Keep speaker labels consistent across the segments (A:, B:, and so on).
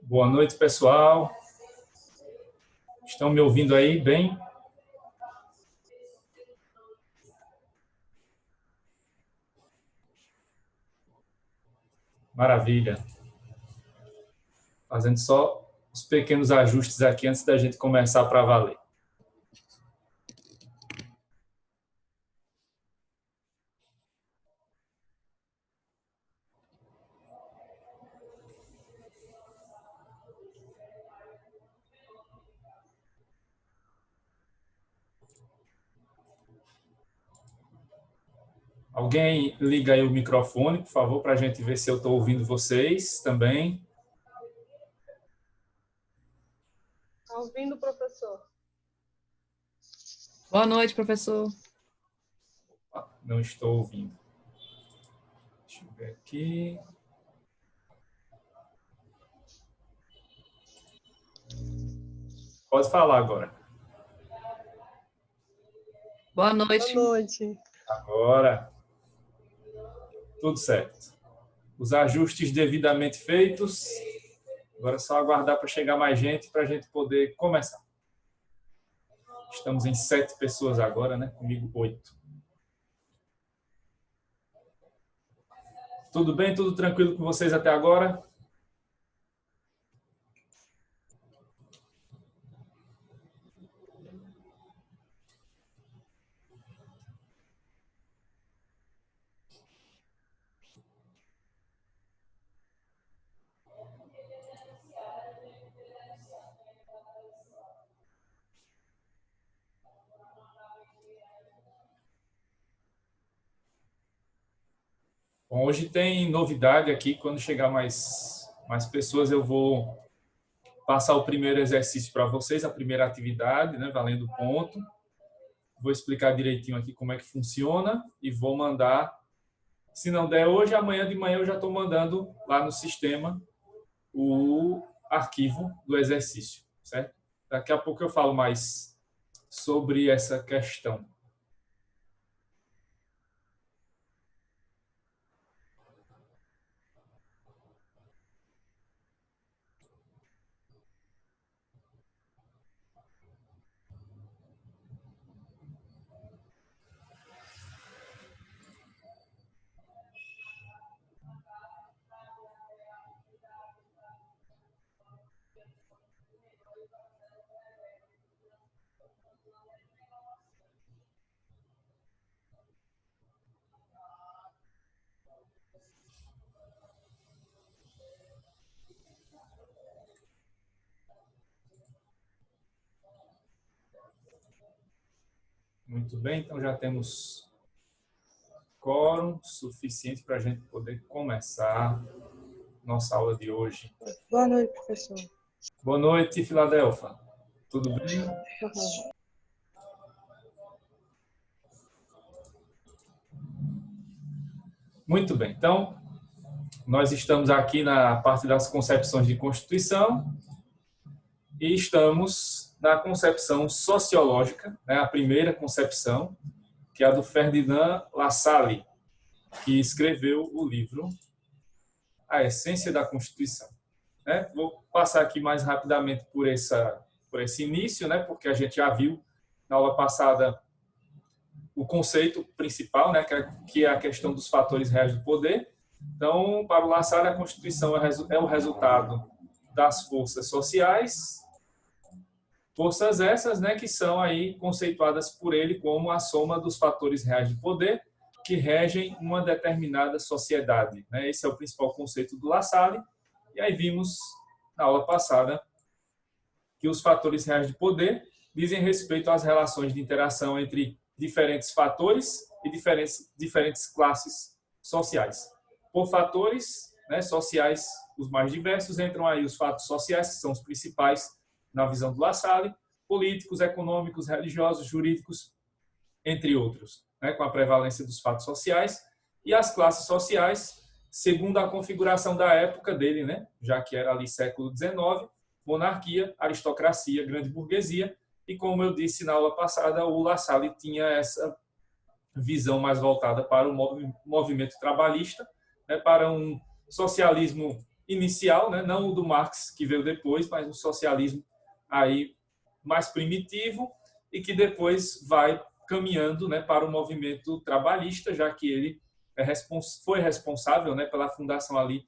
A: Boa noite, pessoal. Estão me ouvindo aí bem? Maravilha. Fazendo só os pequenos ajustes aqui antes da gente começar para valer. Alguém liga aí o microfone, por favor, para a gente ver se eu estou ouvindo vocês também.
B: Está ouvindo, professor?
C: Boa noite, professor.
A: Não estou ouvindo. Deixa eu ver aqui. Pode falar agora.
C: Boa noite.
B: Boa noite.
A: Agora. Tudo certo. Os ajustes devidamente feitos. Agora é só aguardar para chegar mais gente para a gente poder começar. Estamos em 7 pessoas agora, né? Comigo 8. Tudo bem? Tudo tranquilo com vocês até agora? Bom, hoje tem novidade aqui. Quando chegar mais pessoas, eu vou passar o primeiro exercício para vocês, a primeira atividade, né, valendo ponto. Vou explicar direitinho aqui como é que funciona e vou mandar. Se não der hoje, amanhã de manhã eu já estou mandando lá no sistema o arquivo do exercício, certo? Daqui a pouco eu falo mais sobre essa questão. Muito bem, então já temos quórum suficiente para a gente poder começar nossa aula de hoje.
B: Boa noite, professor.
A: Boa noite, Filadélfia. Tudo bem? Muito bem. Então, nós estamos aqui na parte das concepções de Constituição e estamos na concepção sociológica, né, a primeira concepção, que é a do Ferdinand Lassalle, que escreveu o livro A Essência da Constituição. Né? Vou passar aqui mais rapidamente por esse início, né, porque a gente já viu na aula passada o conceito principal, né, que é a questão dos fatores reais do poder. Então, para o Lassalle, a Constituição é o resultado das forças sociais, forças essas, né, que são aí conceituadas por ele como a soma dos fatores reais de poder que regem uma determinada sociedade. Né? Esse é o principal conceito do Lassalle. E aí vimos na aula passada que os fatores reais de poder dizem respeito às relações de interação entre diferentes fatores e diferentes classes sociais. Por fatores, né, sociais, os mais diversos, entram aí os fatos sociais, que são os principais na visão do Lassalle, políticos, econômicos, religiosos, jurídicos, entre outros, né, com a prevalência dos fatos sociais, e as classes sociais, segundo a configuração da época dele, né, já que era ali século XIX, monarquia, aristocracia, grande burguesia, e como eu disse na aula passada, o Lassalle tinha essa visão mais voltada para o movimento trabalhista, né, para um socialismo inicial, né? Não o do Marx, que veio depois, mas um socialismo aí mais primitivo e que depois vai caminhando, né, para o movimento trabalhista, já que ele foi responsável, né, pela fundação ali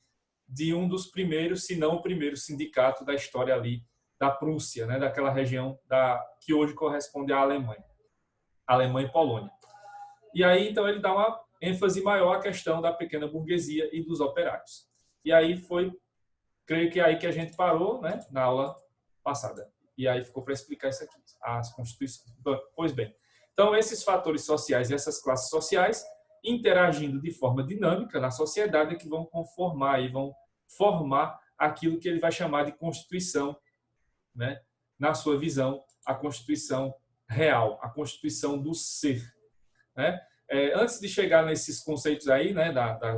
A: de um dos primeiros, se não o primeiro sindicato da história ali da Prússia, né, daquela região que hoje corresponde à Alemanha e Polônia. E aí, então, ele dá uma ênfase maior à questão da pequena burguesia e dos operários. E aí foi, creio que é aí que a gente parou, né, na aula passada. E aí ficou para explicar isso aqui, as constituições. Pois bem, então esses fatores sociais e essas classes sociais interagindo de forma dinâmica na sociedade é que vão conformar e vão formar aquilo que ele vai chamar de Constituição, né? Na sua visão, a Constituição real, a Constituição do ser, né? Antes de chegar nesses conceitos aí, né,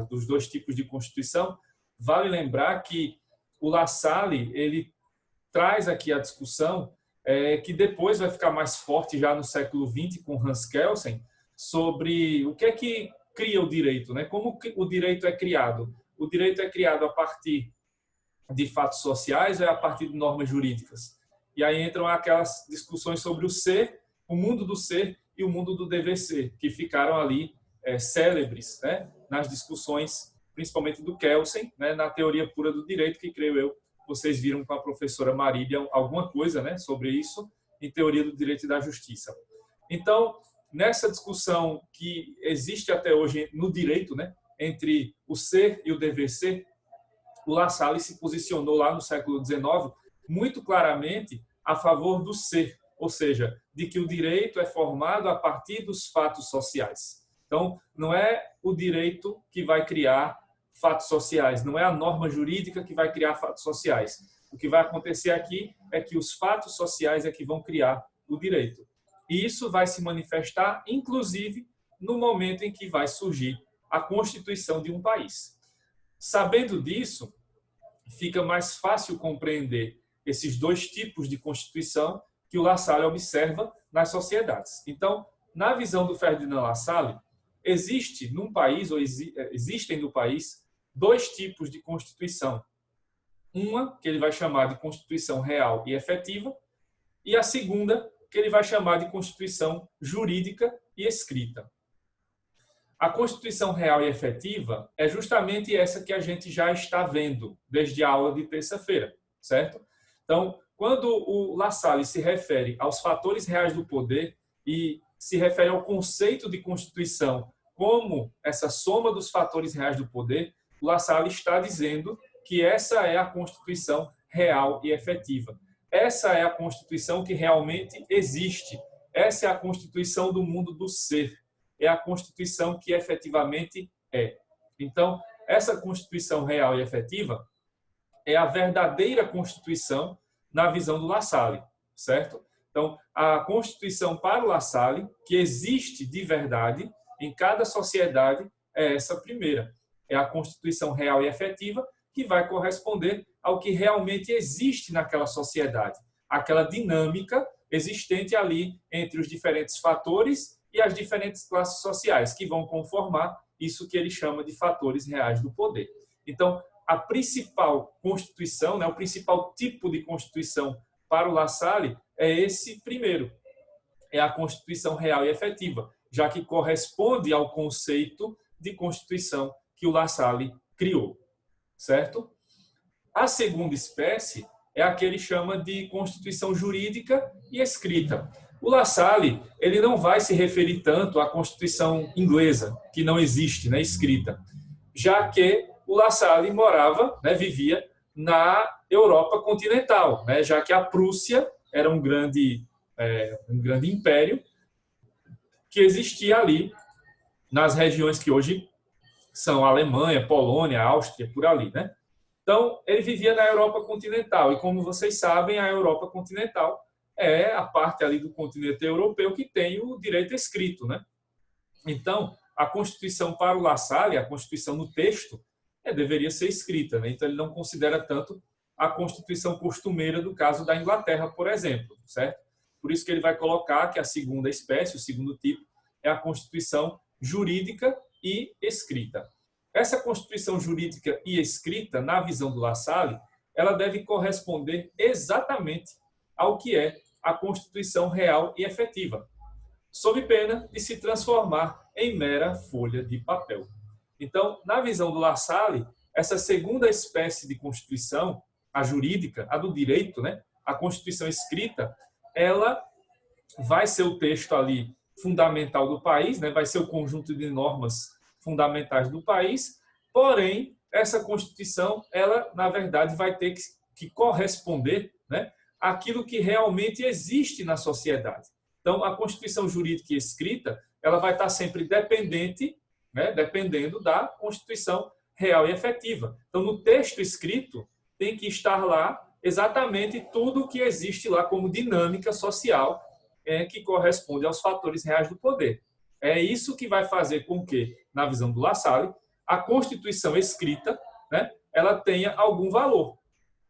A: dos dois tipos de Constituição, vale lembrar que o La Salle, ele traz aqui a discussão que depois vai ficar mais forte já no século XX com Hans Kelsen, sobre o que é que cria o direito, né? Como o direito é criado. O direito é criado a partir de fatos sociais ou é a partir de normas jurídicas? E aí entram aquelas discussões sobre o ser, o mundo do ser e o mundo do dever ser, que ficaram ali célebres, né? Nas discussões, principalmente do Kelsen, né? Na teoria pura do direito, que creio eu, vocês viram com a professora Marília alguma coisa, né, sobre isso, em teoria do direito e da justiça. Então, nessa discussão que existe até hoje no direito, né, entre o ser e o dever ser, o La Salle se posicionou lá no século XIX muito claramente a favor do ser, ou seja, de que o direito é formado a partir dos fatos sociais. Então, não é o direito que vai criar fatos sociais, não é a norma jurídica que vai criar fatos sociais. O que vai acontecer aqui é que os fatos sociais é que vão criar o direito. E isso vai se manifestar, inclusive, no momento em que vai surgir a Constituição de um país. Sabendo disso, fica mais fácil compreender esses dois tipos de Constituição que o La Salle observa nas sociedades. Então, na visão do Ferdinand La Salle, existem no país dois tipos de Constituição. Uma, que ele vai chamar de Constituição real e efetiva, e a segunda, que ele vai chamar de Constituição jurídica e escrita. A Constituição real e efetiva é justamente essa que a gente já está vendo desde a aula de terça-feira, certo? Então, quando o La Salle se refere aos fatores reais do poder e se refere ao conceito de Constituição como essa soma dos fatores reais do poder, o La Salle está dizendo que essa é a Constituição real e efetiva. Essa é a Constituição que realmente existe. Essa é a Constituição do mundo do ser. É a Constituição que efetivamente é. Então, essa Constituição real e efetiva é a verdadeira Constituição na visão do La Salle, certo? Então, a Constituição para o La Salle, que existe de verdade em cada sociedade, é essa primeira. É a Constituição real e efetiva que vai corresponder ao que realmente existe naquela sociedade. Aquela dinâmica existente ali entre os diferentes fatores e as diferentes classes sociais, que vão conformar isso que ele chama de fatores reais do poder. Então, a principal Constituição, né, o principal tipo de Constituição para o La Salle é esse primeiro. É a Constituição real e efetiva, já que corresponde ao conceito de Constituição que o La Salle criou, certo? A segunda espécie é a que ele chama de Constituição jurídica e escrita. O La Salle, ele não vai se referir tanto à Constituição inglesa, que não existe, né, escrita, já que o La Salle morava, né, vivia na Europa continental, né, já que a Prússia era um grande império que existia ali nas regiões que hoje são Alemanha, Polônia, Áustria, por ali, né? Então, ele vivia na Europa continental. E como vocês sabem, a Europa continental é a parte ali do continente europeu que tem o direito escrito, né? Então, a Constituição para o La Salle, a Constituição no texto, deveria ser escrita, né? Então, ele não considera tanto a Constituição costumeira do caso da Inglaterra, por exemplo, certo? Por isso que ele vai colocar que a segunda espécie, o segundo tipo, é a Constituição jurídica e escrita. essa constituição jurídica e escrita, na visão do La Salle, ela deve corresponder exatamente ao que é a Constituição real e efetiva, sob pena de se transformar em mera folha de papel. Então, na visão do La Salle, essa segunda espécie de Constituição, a jurídica, a do direito, né? A Constituição escrita, ela vai ser o texto ali fundamental do país, né? Vai ser o conjunto de normas fundamentais do país, porém, essa Constituição, ela, na verdade, vai ter que corresponder, né, àquilo que realmente existe na sociedade. Então, a Constituição jurídica e escrita, ela vai estar sempre dependente, né, dependendo da Constituição real e efetiva. Então, no texto escrito, tem que estar lá exatamente tudo o que existe lá como dinâmica social que corresponde aos fatores reais do poder. É isso que vai fazer com que, na visão do La Salle, a Constituição escrita, né, ela tenha algum valor,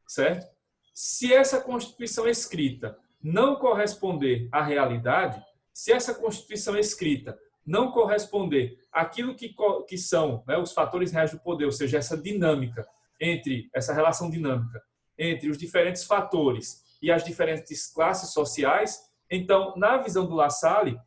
A: certo? Se essa Constituição escrita não corresponder à realidade, se essa Constituição escrita não corresponder àquilo que são, né, os fatores reais do poder, ou seja, essa relação dinâmica entre os diferentes fatores e as diferentes classes sociais, então, na visão do La Salle,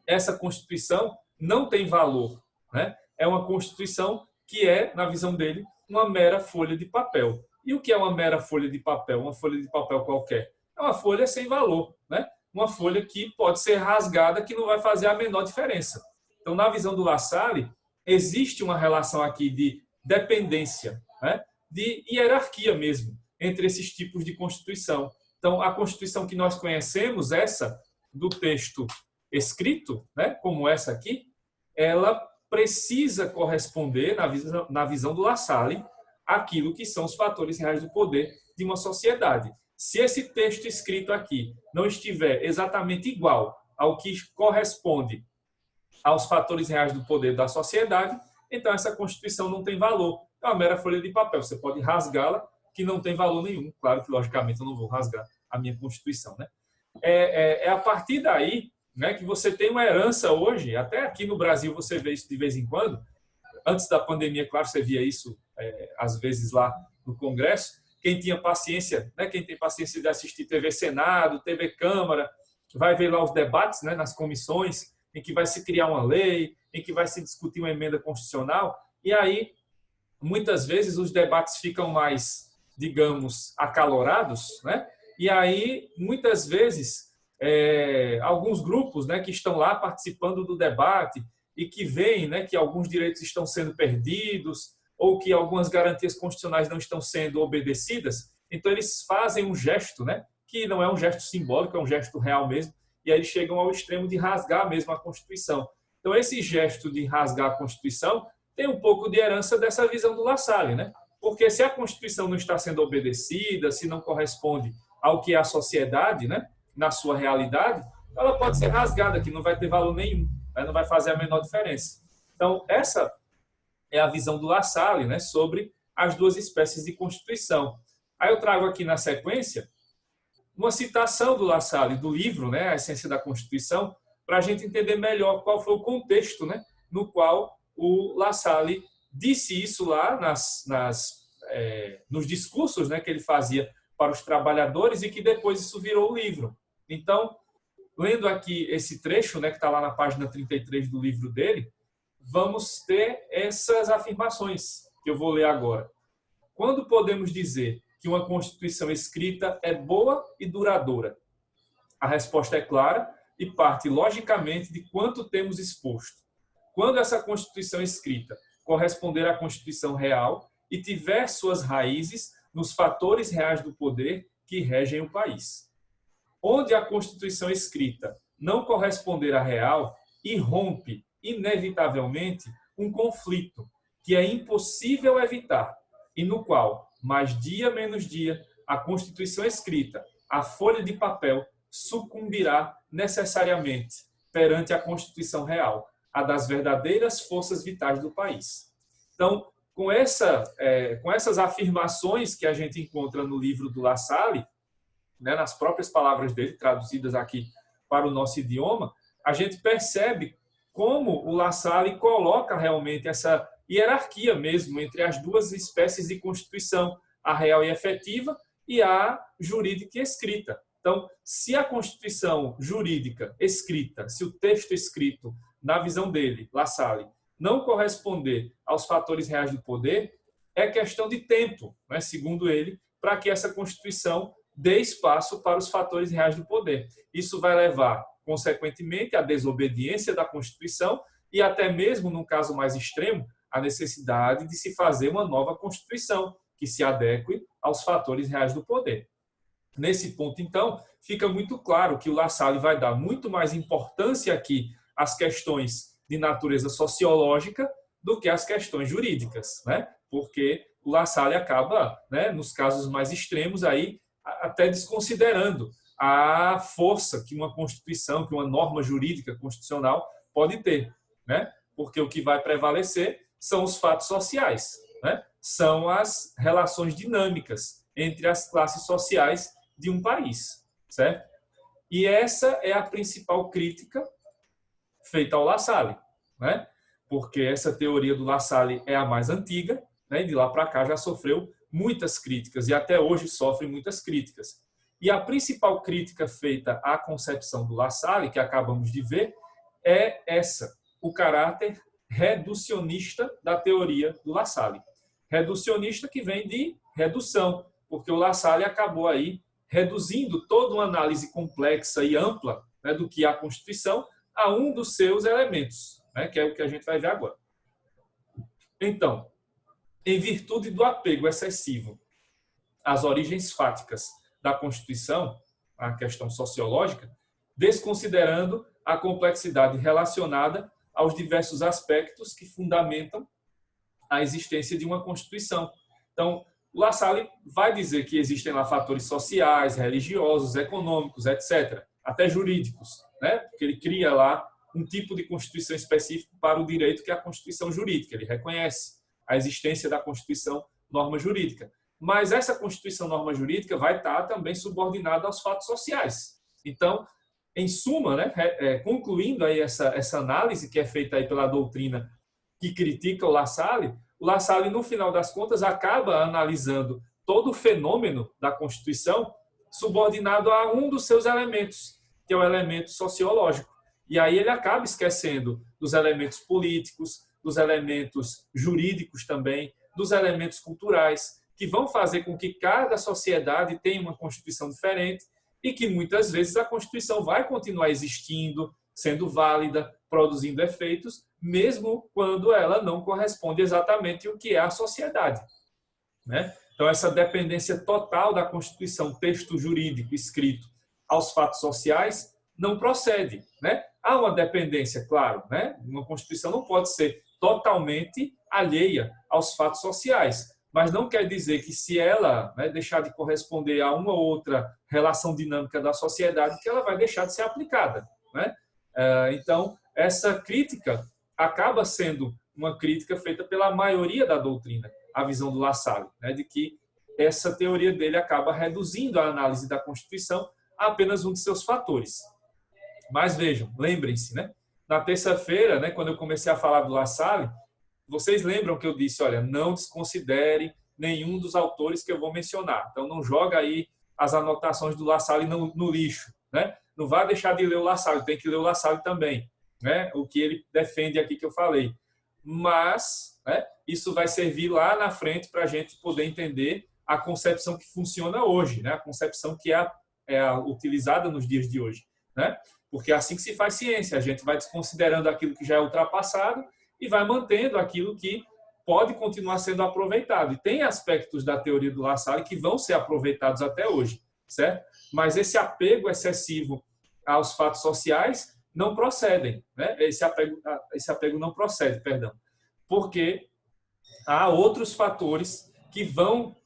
A: essa Constituição não tem valor, né? É uma Constituição que é, na visão dele, uma mera folha de papel. E o que é uma mera folha de papel? Uma folha de papel qualquer? É uma folha sem valor, né? Uma folha que pode ser rasgada, que não vai fazer a menor diferença. Então, na visão do La Salle, existe uma relação aqui de dependência, né? De hierarquia mesmo, entre esses tipos de Constituição. Então, a Constituição que nós conhecemos, essa do texto escrito, né, como essa aqui, ela precisa corresponder, na visão do La Salle, àquilo que são os fatores reais do poder de uma sociedade. Se esse texto escrito aqui não estiver exatamente igual ao que corresponde aos fatores reais do poder da sociedade, então essa Constituição não tem valor. É uma mera folha de papel. Você pode rasgá-la, que não tem valor nenhum. Claro que, logicamente, eu não vou rasgar a minha Constituição, né? É a partir daí, né, que você tem uma herança hoje, até aqui no Brasil você vê isso de vez em quando. Antes da pandemia, claro, você via isso às vezes lá no Congresso. Quem tinha paciência, né, quem tem paciência de assistir TV Senado, TV Câmara, vai ver lá os debates, né, nas comissões, em que vai se criar uma lei, em que vai se discutir uma emenda constitucional, e aí, muitas vezes, os debates ficam mais, digamos, acalorados, né? E aí, muitas vezes, alguns grupos, né, que estão lá participando do debate e que veem, né, que alguns direitos estão sendo perdidos ou que algumas garantias constitucionais não estão sendo obedecidas, então eles fazem um gesto, né, que não é um gesto simbólico, é um gesto real mesmo, e aí eles chegam ao extremo de rasgar mesmo a Constituição. Então, esse gesto de rasgar a Constituição tem um pouco de herança dessa visão do La Salle, né? Porque se a Constituição não está sendo obedecida, se não corresponde ao que é a sociedade, né, na sua realidade, ela pode ser rasgada, que não vai ter valor nenhum, né, não vai fazer a menor diferença. Então, essa é a visão do La Salle, né, sobre as duas espécies de Constituição. Aí eu trago aqui na sequência uma citação do La Salle, do livro, né, A Essência da Constituição, para a gente entender melhor qual foi o contexto, né, no qual o La Salle disse isso lá nos discursos, né, que ele fazia para os trabalhadores e que depois isso virou o livro. Então, lendo aqui esse trecho, né, que está lá na página 33 do livro dele, vamos ter essas afirmações que eu vou ler agora. Quando podemos dizer que uma Constituição escrita é boa e duradoura? A resposta é clara e parte logicamente de quanto temos exposto. Quando essa Constituição escrita corresponder à Constituição real e tiver suas raízes nos fatores reais do poder que regem o país. Onde a Constituição escrita não corresponder à real, irrompe inevitavelmente um conflito que é impossível evitar e no qual, mais dia menos dia, a Constituição escrita, a folha de papel, sucumbirá necessariamente perante a Constituição real, a das verdadeiras forças vitais do país. Então, com essas afirmações que a gente encontra no livro do La Salle, né, nas próprias palavras dele, traduzidas aqui para o nosso idioma, a gente percebe como o La Salle coloca realmente essa hierarquia mesmo entre as duas espécies de Constituição, a real e efetiva e a jurídica e escrita. Então, se a Constituição jurídica escrita, se o texto escrito, na visão dele, La Salle, não corresponder aos fatores reais do poder, é questão de tempo, né, segundo ele, para que essa Constituição dê espaço para os fatores reais do poder. Isso vai levar, consequentemente, à desobediência da Constituição e até mesmo, num caso mais extremo, a necessidade de se fazer uma nova Constituição que se adeque aos fatores reais do poder. Nesse ponto, então, fica muito claro que o La Salle vai dar muito mais importância aqui às questões de natureza sociológica do que às questões jurídicas, né? Porque o La Salle acaba, né, nos casos mais extremos, aí, até desconsiderando a força que uma Constituição, que uma norma jurídica constitucional pode ter, né? Porque o que vai prevalecer são os fatos sociais, né? São as relações dinâmicas entre as classes sociais de um país, certo? E essa é a principal crítica feita ao La Salle, né? Porque essa teoria do La Salle é a mais antiga, né? E de lá para cá já sofreu muitas críticas e até hoje sofre muitas críticas. E a principal crítica feita à concepção do La Salle, que acabamos de ver, é essa, o caráter reducionista da teoria do La Salle. Reducionista que vem de redução, porque o La Salle acabou aí reduzindo toda uma análise complexa e ampla, né, do que é a Constituição a um dos seus elementos, né, que é o que a gente vai ver agora. Então, em virtude do apego excessivo às origens fáticas da Constituição, a questão sociológica, desconsiderando a complexidade relacionada aos diversos aspectos que fundamentam a existência de uma Constituição. Então, o La Salle vai dizer que existem lá fatores sociais, religiosos, econômicos, etc., até jurídicos, né? Porque ele cria lá um tipo de Constituição específico para o direito que é a Constituição jurídica. Ele reconhece a existência da Constituição norma jurídica. Mas essa Constituição norma jurídica vai estar também subordinada aos fatos sociais. Então, em suma, né, concluindo aí essa análise que é feita aí pela doutrina que critica o La Salle, no final das contas, acaba analisando todo o fenômeno da Constituição subordinado a um dos seus elementos, que é o elemento sociológico. E aí ele acaba esquecendo dos elementos políticos, dos elementos jurídicos também, dos elementos culturais, que vão fazer com que cada sociedade tenha uma Constituição diferente e que muitas vezes a Constituição vai continuar existindo, sendo válida, produzindo efeitos, mesmo quando ela não corresponde exatamente ao que é a sociedade, né? Então, essa dependência total da Constituição, texto jurídico escrito, aos fatos sociais, não procede, né? Há uma dependência, claro, né? Uma Constituição não pode ser totalmente alheia aos fatos sociais, mas não quer dizer que se ela, né, deixar de corresponder a uma ou outra relação dinâmica da sociedade, que ela vai deixar de ser aplicada, né? Então, essa crítica acaba sendo uma crítica feita pela maioria da doutrina, a visão do La Salle, né, de que essa teoria dele acaba reduzindo a análise da Constituição a apenas um de seus fatores. Mas vejam, lembrem-se, né? Na terça-feira, né, quando eu comecei a falar do La Salle, vocês lembram que eu disse, olha, não desconsidere nenhum dos autores que eu vou mencionar. Então, não joga aí as anotações do La Salle no lixo, né? Não vá deixar de ler o La Salle, tem que ler o La Salle também, né? O que ele defende aqui que eu falei. Mas, né, isso vai servir lá na frente para a gente poder entender a concepção que funciona hoje, né? A concepção que é utilizada nos dias de hoje, né? Porque é assim que se faz ciência, a gente vai desconsiderando aquilo que já é ultrapassado e vai mantendo aquilo que pode continuar sendo aproveitado. E tem aspectos da teoria do La Salle que vão ser aproveitados até hoje, certo? Mas esse apego excessivo aos fatos sociais não procedem, né? Esse apego não procede, perdão, porque há outros fatores que vão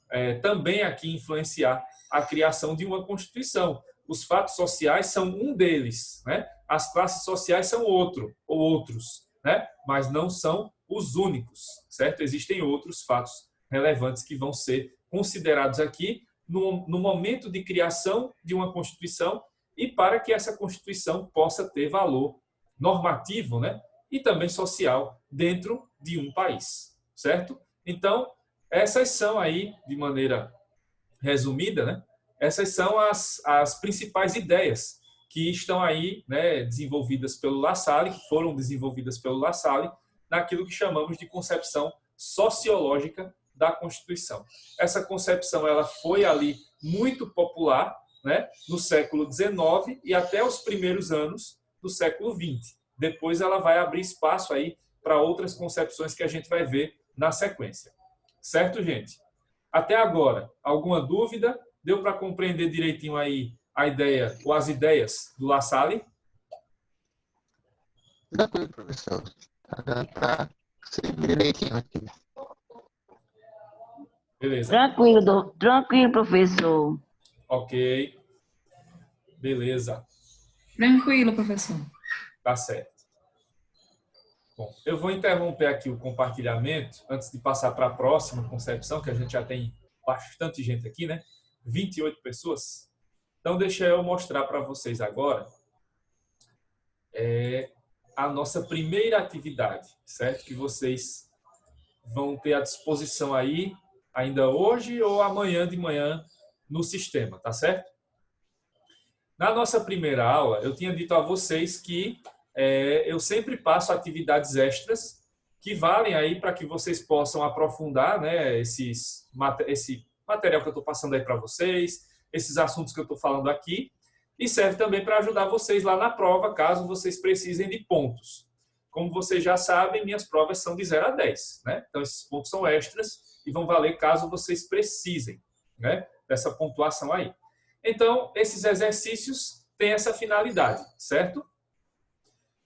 A: também aqui influenciar a criação de uma Constituição. Os fatos sociais são um deles, né? As classes sociais são outro ou outros, né? Mas não são os únicos, certo? Existem outros fatos relevantes que vão ser considerados aqui no momento de criação de uma Constituição e para que essa Constituição possa ter valor normativo, né? e também social dentro de um país, certo? Então, essas são aí, de maneira resumida, né? Essas são as principais ideias que estão aí, né, desenvolvidas pelo Lassalle, que foram desenvolvidas pelo Lassalle, naquilo que chamamos de concepção sociológica da Constituição. Essa concepção ela foi ali muito popular, né, no século XIX e até os primeiros anos do século XX. Depois ela vai abrir espaço aí para outras concepções que a gente vai ver na sequência. Certo, gente? Até agora, alguma dúvida? Deu para compreender direitinho aí a ideia ou as ideias do Lassalle?
D: Tranquilo, professor. Tá seguindo direitinho aqui.
A: Beleza.
E: Tranquilo, professor.
A: Ok. Beleza.
C: Tranquilo, professor.
A: Tá certo. Bom, eu vou interromper aqui o compartilhamento antes de passar para a próxima concepção, que a gente já tem bastante gente aqui, né? 28 pessoas. Então, deixa eu mostrar para vocês agora a nossa primeira atividade, certo? Que vocês vão ter à disposição aí, ainda hoje ou amanhã de manhã, no sistema, tá certo? Na nossa primeira aula, eu tinha dito a vocês que eu sempre passo atividades extras que valem aí para que vocês possam aprofundar, né, esse material que eu estou passando aí para vocês, esses assuntos que eu estou falando aqui, e serve também para ajudar vocês lá na prova, caso vocês precisem de pontos. Como vocês já sabem, minhas provas são de 0 a 10, né? Então, esses pontos são extras e vão valer caso vocês precisem, né, dessa pontuação aí. Então, esses exercícios têm essa finalidade, certo?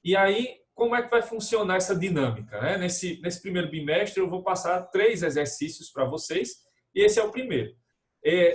A: E aí, como é que vai funcionar essa dinâmica, né? Nesse primeiro bimestre, eu vou passar 3 exercícios para vocês, e esse é o primeiro.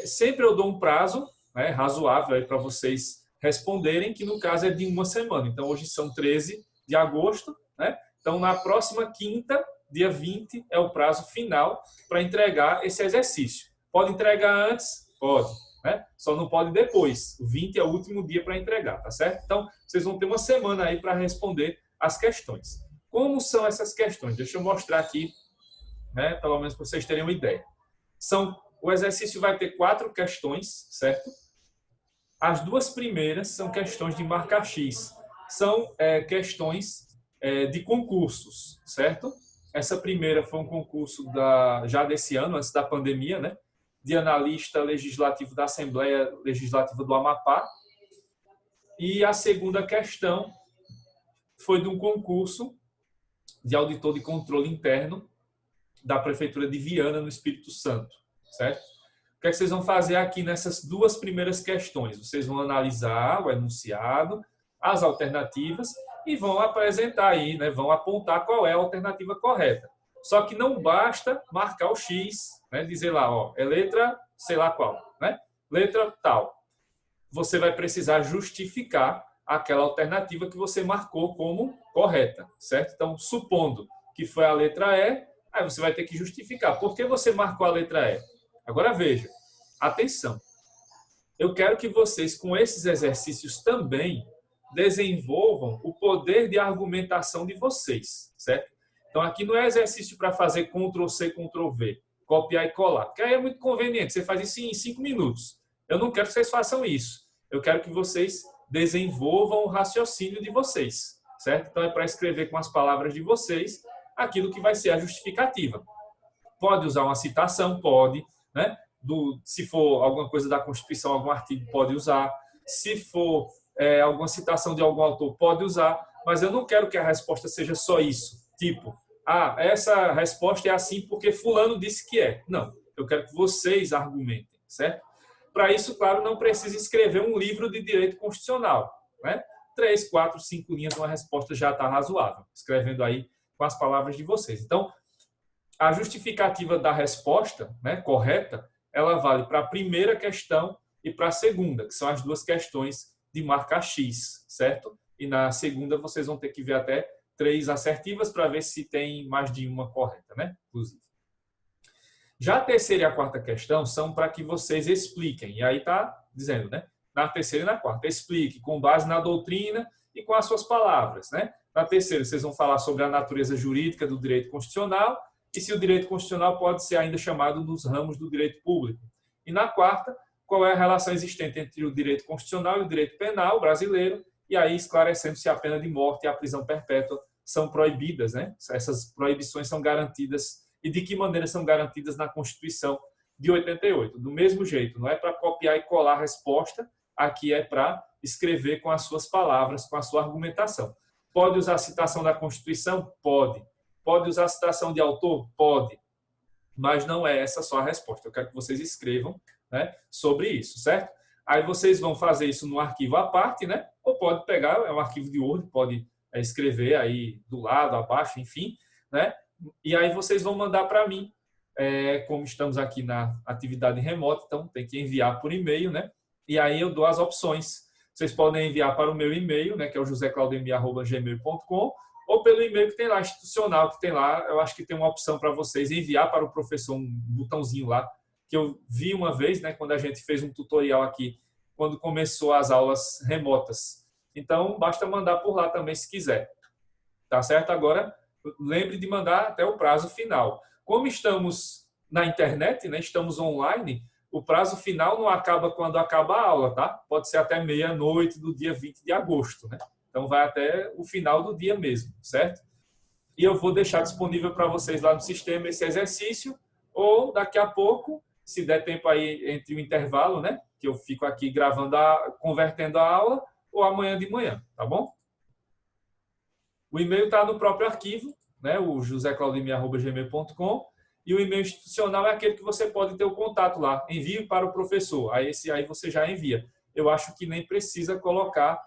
A: Sempre eu dou um prazo, né, razoável para vocês responderem, que no caso é de 1 semana. Então, hoje são 13 de agosto, né? Então, na próxima quinta, dia 20, é o prazo final para entregar esse exercício. Pode entregar antes? Pode, né? Só não pode depois. O 20 é o último dia para entregar, tá certo? Então, vocês vão ter 1 semana aí para responder as questões. Como são essas questões? Deixa eu mostrar aqui, né, pelo menos para vocês terem uma ideia. O exercício vai ter 4 questões, certo? As 2 primeiras são questões de marca X. São questões de concursos, certo? Essa primeira foi um concurso já desse ano, antes da pandemia, né? De analista legislativo da Assembleia Legislativa do Amapá. E a segunda questão foi de um concurso de auditor de controle interno da Prefeitura de Viana, no Espírito Santo, certo? O que é que vocês vão fazer aqui nessas 2 primeiras questões? Vocês vão analisar o enunciado, as alternativas e vão apresentar aí, né? Vão apontar qual é a alternativa correta. Só que não basta marcar o X, né? Dizer lá, ó, é letra sei lá qual, né? Letra tal. Você vai precisar justificar aquela alternativa que você marcou como correta, certo? Então, supondo que foi a letra E, aí você vai ter que justificar. Por que você marcou a letra E? Agora veja, atenção. Eu quero que vocês, com esses exercícios também, desenvolvam o poder de argumentação de vocês, certo? Então, aqui não é exercício para fazer Ctrl+C, Ctrl+V, copiar e colar, porque aí é muito conveniente, você faz isso em 5 minutos. Eu não quero que vocês façam isso. Eu quero que vocês desenvolvam o raciocínio de vocês, certo? Então, é para escrever com as palavras de vocês aquilo que vai ser a justificativa. Pode usar uma citação, pode, né? Se for alguma coisa da Constituição, algum artigo, pode usar. Se for alguma citação de algum autor, pode usar. Mas eu não quero que a resposta seja só isso. Tipo, essa resposta é assim porque fulano disse que é. Não, eu quero que vocês argumentem, certo? Para isso, claro, não precisa escrever um livro de direito constitucional, né? 3, 4, 5 linhas, uma resposta já está razoável, escrevendo aí com as palavras de vocês. Então, a justificativa da resposta, né, correta, ela vale para a primeira questão e para a segunda, que são as 2 questões de marca X, certo? E na segunda vocês vão ter que ver até 3 assertivas para ver se tem mais de uma correta, né? Inclusive. Já a terceira e a quarta questão são para que vocês expliquem. E aí está dizendo, né? Na terceira e na quarta, explique com base na doutrina e com as suas palavras, né? Na terceira, vocês vão falar sobre a natureza jurídica do direito constitucional e se o direito constitucional pode ser ainda chamado dos ramos do direito público. E na quarta, qual é a relação existente entre o direito constitucional e o direito penal brasileiro, e aí esclarecendo se a pena de morte e a prisão perpétua são proibidas, né? Essas proibições são garantidas e de que maneira são garantidas na Constituição de 88. Do mesmo jeito, não é para copiar e colar a resposta, aqui é para escrever com as suas palavras, com a sua argumentação. Pode usar a citação da Constituição? Pode. Pode usar a citação de autor? Pode. Mas não é essa só a resposta. Eu quero que vocês escrevam, né, sobre isso, certo? Aí vocês vão fazer isso no arquivo à parte, né? Ou pode pegar, é um arquivo de Word, pode escrever aí do lado, abaixo, enfim, né? E aí vocês vão mandar para mim, como estamos aqui na atividade remota, então tem que enviar por e-mail, né? E aí eu dou as opções. Vocês podem enviar para o meu e-mail, né, que é o joseclaudemir@gmail.com, ou pelo e-mail que tem lá, institucional, que tem lá, eu acho que tem uma opção para vocês enviar para o professor, um botãozinho lá, que eu vi uma vez, né, quando a gente fez um tutorial aqui, quando começou as aulas remotas. Então, basta mandar por lá também, se quiser. Tá certo? Agora, lembre de mandar até o prazo final. Como estamos na internet, né, estamos online, o prazo final não acaba quando acaba a aula, tá? Pode ser até meia-noite do dia 20 de agosto, né? Então, vai até o final do dia mesmo, certo? E eu vou deixar disponível para vocês lá no sistema esse exercício, ou daqui a pouco, se der tempo aí entre o intervalo, né? Que eu fico aqui gravando, convertendo a aula, ou amanhã de manhã, tá bom? O e-mail está no próprio arquivo, né? O joseclaudemir@gmail.com, e o e-mail institucional é aquele que você pode ter o contato lá. Envie para o professor. Aí esse aí você já envia. Eu acho que nem precisa colocar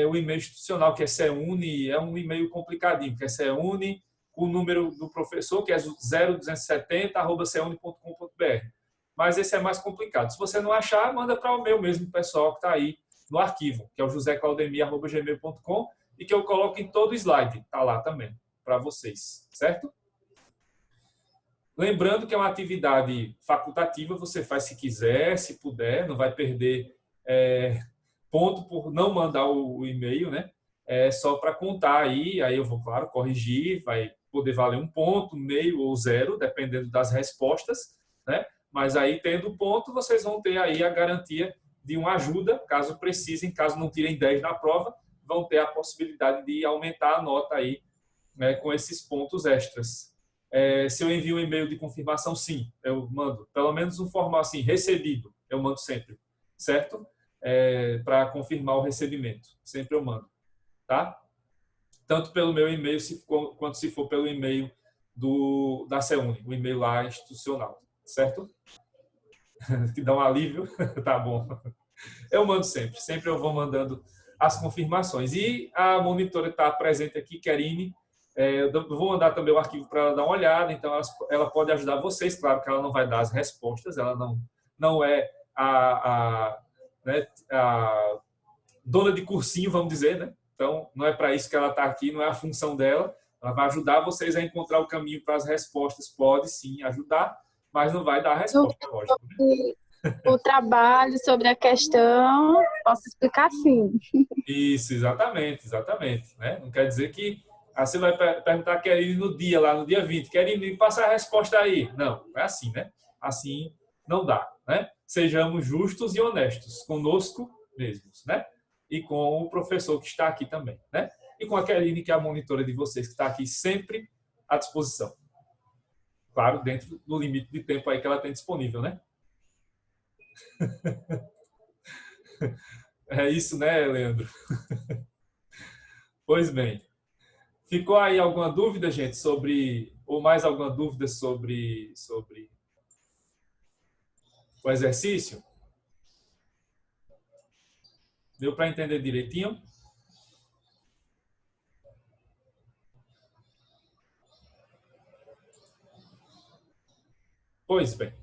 A: o e-mail institucional, que é CEUNI, é um e-mail complicadinho, que é CEUNI, o número do professor, que é 0270@ceuni.com.br. Mas esse é mais complicado. Se você não achar, manda para o meu mesmo pessoal que está aí no arquivo, que é o joseclaudemir@gmail.com, e que eu coloco em todo slide. Está lá também, para vocês, certo? Lembrando que é uma atividade facultativa, você faz se quiser, se puder, não vai perder ponto por não mandar o e-mail, né? É só para contar aí eu vou, claro, corrigir, vai poder valer 1 ponto, meio ou 0, dependendo das respostas, né? Mas aí, tendo ponto, vocês vão ter aí a garantia de uma ajuda, caso precisem, caso não tirem 10 na prova, vão ter a possibilidade de aumentar a nota aí, né, com esses pontos extras. Se eu envio um e-mail de confirmação, sim, eu mando. Pelo menos um formal assim, recebido, eu mando sempre, certo? Para confirmar o recebimento. Sempre eu mando, tá? Tanto pelo meu e-mail, quanto se for pelo e-mail da CEUNI, o e-mail lá institucional, certo? Que dá um alívio, tá bom. Eu mando sempre, sempre eu vou mandando as confirmações. E a monitora está presente aqui, Kerine, eu vou mandar também o arquivo para ela dar uma olhada, então ela pode ajudar vocês, claro que ela não vai dar as respostas, ela não é né, a dona de cursinho, vamos dizer, né? Então, não é para isso que ela está aqui, não é a função dela. Ela vai ajudar vocês a encontrar o caminho para as respostas, pode sim ajudar, mas não vai dar a resposta, lógico. Né?
B: O trabalho sobre a questão, posso explicar sim.
A: Isso, exatamente, exatamente. Né? Não quer dizer que você vai perguntar a Kerine no dia 20, Kerine, passa a resposta aí. Não, não é assim, né? Assim não dá, né? Sejamos justos e honestos conosco mesmos, né? E com o professor que está aqui também, né? E com a Kerine, que é a monitora de vocês, que está aqui sempre à disposição. Claro, dentro do limite de tempo aí que ela tem disponível, né? É isso, né, Leandro? Pois bem. Ficou aí alguma dúvida, gente, ou mais alguma dúvida sobre o exercício? Deu para entender direitinho? Pois bem.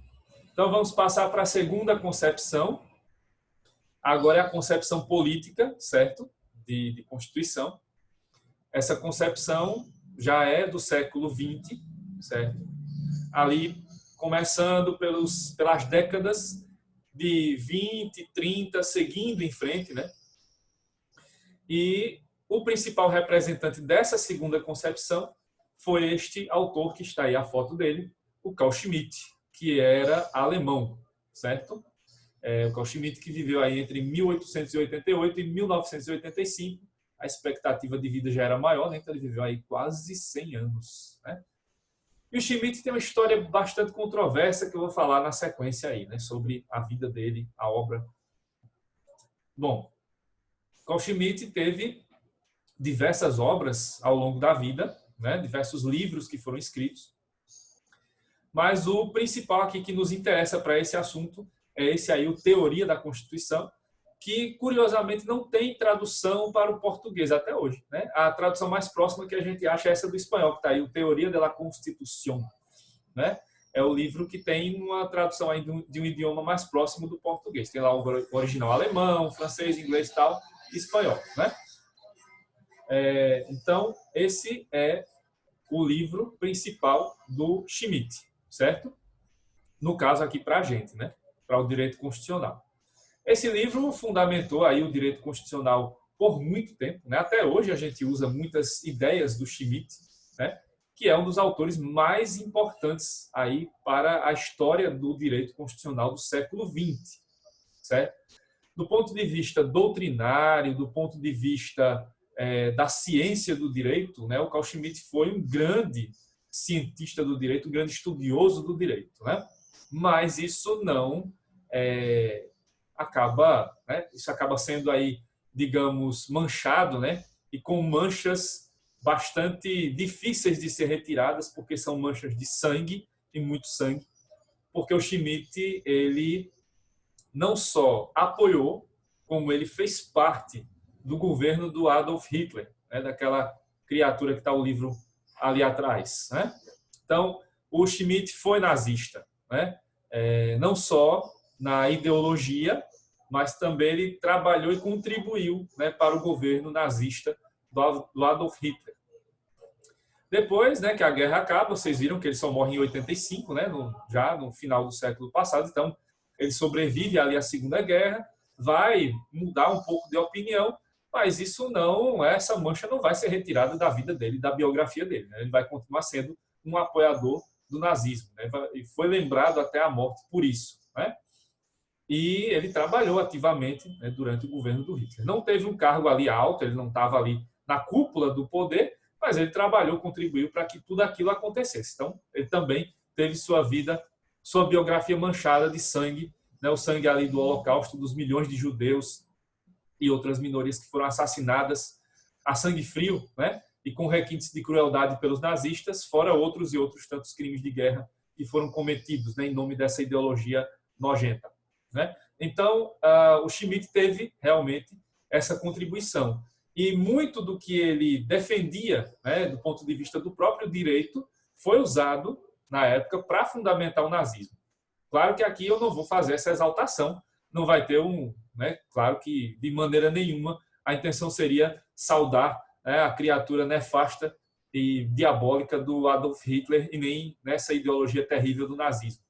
A: Então, vamos passar para a segunda concepção. Agora é a concepção política, certo? De Constituição. Essa concepção já é do século XX, certo? Ali, começando pelas décadas de 20, 30, seguindo em frente, né? E o principal representante dessa segunda concepção foi este autor que está aí a foto dele, o Carl Schmitt, que era alemão, certo? O Carl Schmitt que viveu aí entre 1888 e 1985. A expectativa de vida já era maior, né? Então ele viveu aí quase 100 anos, né? E o Schmitt tem uma história bastante controversa que eu vou falar na sequência aí, né? Sobre a vida dele, a obra. Bom, Carl Schmitt teve diversas obras ao longo da vida, né? Diversos livros que foram escritos. Mas o principal aqui que nos interessa para esse assunto é esse aí, o Teoria da Constituição, que, curiosamente, não tem tradução para o português até hoje, né? A tradução mais próxima que a gente acha é essa do espanhol, que está aí, o Teoria da Constitución, né? É o livro que tem uma tradução aí de um idioma mais próximo do português. Tem lá o original alemão, francês, inglês e tal, e espanhol, né? Então, esse é o livro principal do Schmitt, certo? No caso aqui para a gente, né? Para o direito constitucional. Esse livro fundamentou aí o direito constitucional por muito tempo, né? Até hoje a gente usa muitas ideias do Schmitt, né? Que é um dos autores mais importantes aí para a história do direito constitucional do século XX, certo? Do ponto de vista doutrinário, do ponto de vista da ciência do direito, né? O Carl Schmitt foi um grande cientista do direito, um grande estudioso do direito, né? Mas isso não isso acaba sendo aí, digamos, manchado, né? E com manchas bastante difíceis de ser retiradas, porque são manchas de sangue, e muito sangue, porque o Schmitt, ele não só apoiou, como ele fez parte do governo do Adolf Hitler, né? Daquela criatura que está o livro ali atrás, né? Então, o Schmitt foi nazista, né? Não só na ideologia, mas também ele trabalhou e contribuiu, né, para o governo nazista do Adolf Hitler. Depois, né, que a guerra acaba, vocês viram que ele só morre em 85, né, já no final do século passado, então ele sobrevive ali à Segunda Guerra, vai mudar um pouco de opinião, mas isso não, essa mancha não vai ser retirada da vida dele, da biografia dele, né? Ele vai continuar sendo um apoiador do nazismo, né? E foi lembrado até a morte por isso, né? E ele trabalhou ativamente, né, durante o governo do Hitler. Não teve um cargo ali alto, ele não estava ali na cúpula do poder, mas ele trabalhou, contribuiu para que tudo aquilo acontecesse. Então, ele também teve sua vida, sua biografia manchada de sangue, né, o sangue ali do Holocausto, dos milhões de judeus e outras minorias que foram assassinadas a sangue frio, né, e com requintes de crueldade pelos nazistas, fora outros e outros tantos crimes de guerra que foram cometidos, né, em nome dessa ideologia nojenta, né? Então, o Schmitt teve realmente essa contribuição. E muito do que ele defendia, né, do ponto de vista do próprio direito, foi usado, na época, para fundamentar o nazismo. Claro que aqui eu não vou fazer essa exaltação, não vai ter né, claro que, de maneira nenhuma, a intenção seria saudar, né, a criatura nefasta e diabólica do Adolf Hitler e nem nessa ideologia terrível do nazismo.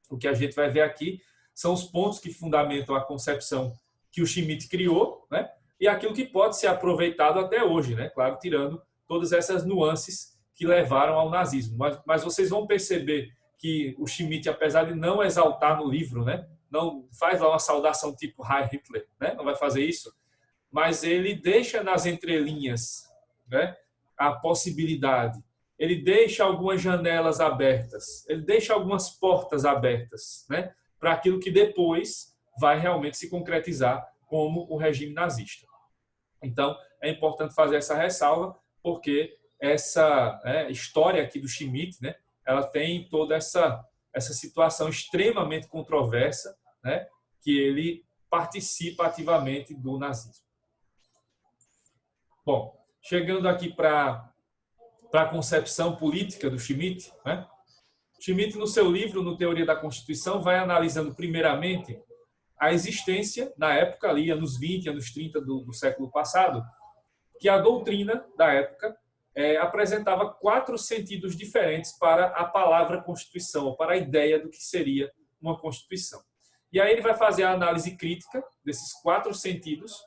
A: O que a gente vai ver aqui são os pontos que fundamentam a concepção que o Schmitt criou, né? E aquilo que pode ser aproveitado até hoje, né? Claro, tirando todas essas nuances que levaram ao nazismo. Mas vocês vão perceber que o Schmitt, apesar de não exaltar no livro, né? Não faz lá uma saudação tipo Heil Hitler, né? Não vai fazer isso, mas ele deixa nas entrelinhas, né, a possibilidade. Ele deixa algumas janelas abertas, ele deixa algumas portas abertas, né, para aquilo que depois vai realmente se concretizar como o regime nazista. Então, é importante fazer essa ressalva, porque essa história aqui do Schmitt, né, ela tem toda essa situação extremamente controversa, né, que ele participa ativamente do nazismo. Bom, chegando aqui para a concepção política do Schmitt, né? Schmitt, no seu livro, no Teoria da Constituição, vai analisando primeiramente a existência, na época ali, anos 20, anos 30 do século passado, que a doutrina da época apresentava 4 sentidos diferentes para a palavra Constituição, ou para a ideia do que seria uma Constituição. E aí ele vai fazer a análise crítica desses 4 sentidos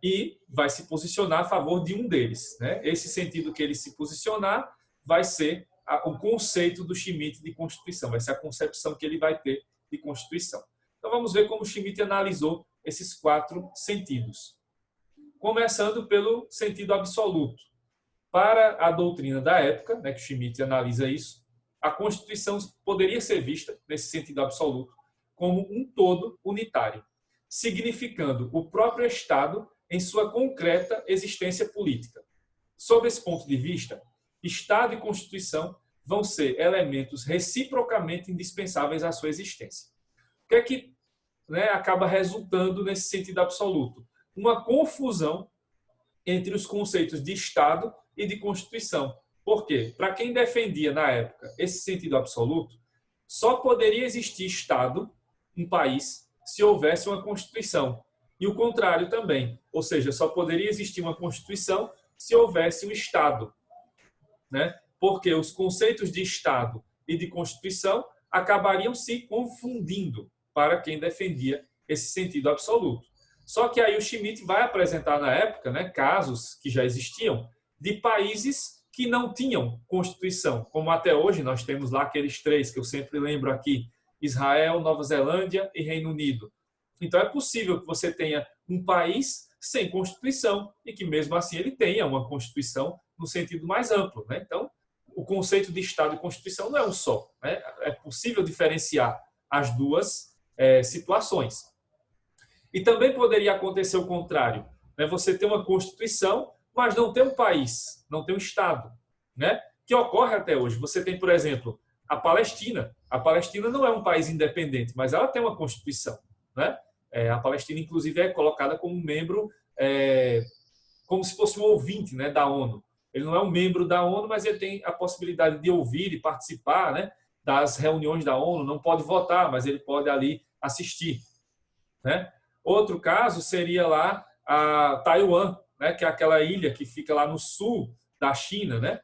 A: e vai se posicionar a favor de um deles, né? Esse sentido que ele se posicionar vai ser o conceito do Schmitt de Constituição, vai ser a concepção que ele vai ter de Constituição. Então vamos ver como Schmitt analisou esses 4 sentidos. Começando pelo sentido absoluto. Para a doutrina da época, né, que Schmitt analisa isso, a Constituição poderia ser vista, nesse sentido absoluto, como um todo unitário, significando o próprio Estado em sua concreta existência política. Sob esse ponto de vista, Estado e Constituição vão ser elementos reciprocamente indispensáveis à sua existência. O que é que, né, acaba resultando nesse sentido absoluto? Uma confusão entre os conceitos de Estado e de Constituição. Por quê? Para quem defendia na época esse sentido absoluto, só poderia existir Estado, um país, se houvesse uma Constituição. E o contrário também. Ou seja, só poderia existir uma Constituição se houvesse um Estado, né? Porque os conceitos de Estado e de Constituição acabariam se confundindo para quem defendia esse sentido absoluto. Só que aí o Schmitt vai apresentar na época, né, casos que já existiam de países que não tinham Constituição, como até hoje nós temos lá aqueles 3 que eu sempre lembro aqui, Israel, Nova Zelândia e Reino Unido. Então é possível que você tenha um país sem Constituição e que mesmo assim ele tenha uma Constituição no sentido mais amplo, né? Então, o conceito de Estado e Constituição não é um só, né? É possível diferenciar as duas situações. E também poderia acontecer o contrário, né? Você ter uma Constituição, mas não ter um país, não ter um Estado, né? Que ocorre até hoje. Você tem, por exemplo, a Palestina. A Palestina não é um país independente, mas ela tem uma Constituição, né? A Palestina, inclusive, é colocada como membro, como se fosse um ouvinte, né, da ONU. Ele não é um membro da ONU, mas ele tem a possibilidade de ouvir e participar, né, das reuniões da ONU. Não pode votar, mas ele pode ali assistir, né? Outro caso seria lá a Taiwan, né, que é aquela ilha que fica lá no sul da China, né,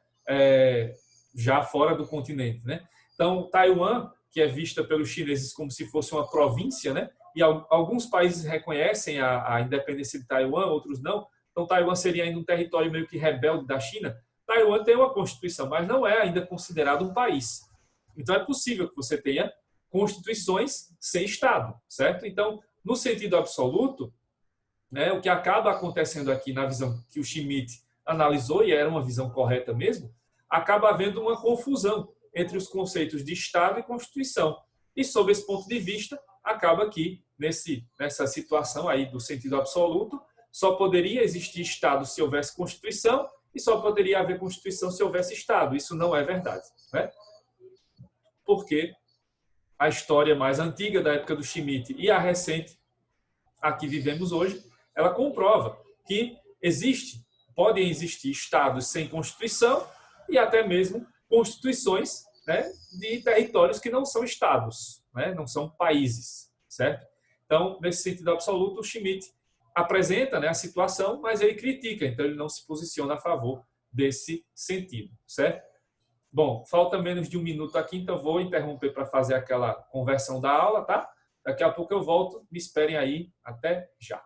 A: já fora do continente, né? Então, Taiwan, que é vista pelos chineses como se fosse uma província, né? E alguns países reconhecem a independência de Taiwan, outros não. Então, Taiwan seria ainda um território meio que rebelde da China. Taiwan tem uma constituição, mas não é ainda considerado um país. Então, é possível que você tenha constituições sem Estado, certo? Então, no sentido absoluto, né, o que acaba acontecendo aqui na visão que o Schmitt analisou, e era uma visão correta mesmo, acaba havendo uma confusão entre os conceitos de Estado e Constituição. E, sob esse ponto de vista, acaba que, nessa situação aí do sentido absoluto, só poderia existir Estado se houvesse Constituição e só poderia haver Constituição se houvesse Estado. Isso não é verdade, né? Porque a história mais antiga, da época do Schmitt, e a recente, a que vivemos hoje, ela comprova que podem existir Estados sem Constituição e até mesmo constituições, né, de territórios que não são Estados, né, não são países, certo? Então, nesse sentido absoluto, o Schmitt apresenta, né, a situação, mas ele critica, então ele não se posiciona a favor desse sentido, certo? Bom, falta menos de 1 minuto aqui, então vou interromper para fazer aquela conversão da aula, tá? Daqui a pouco eu volto, me esperem aí, até já.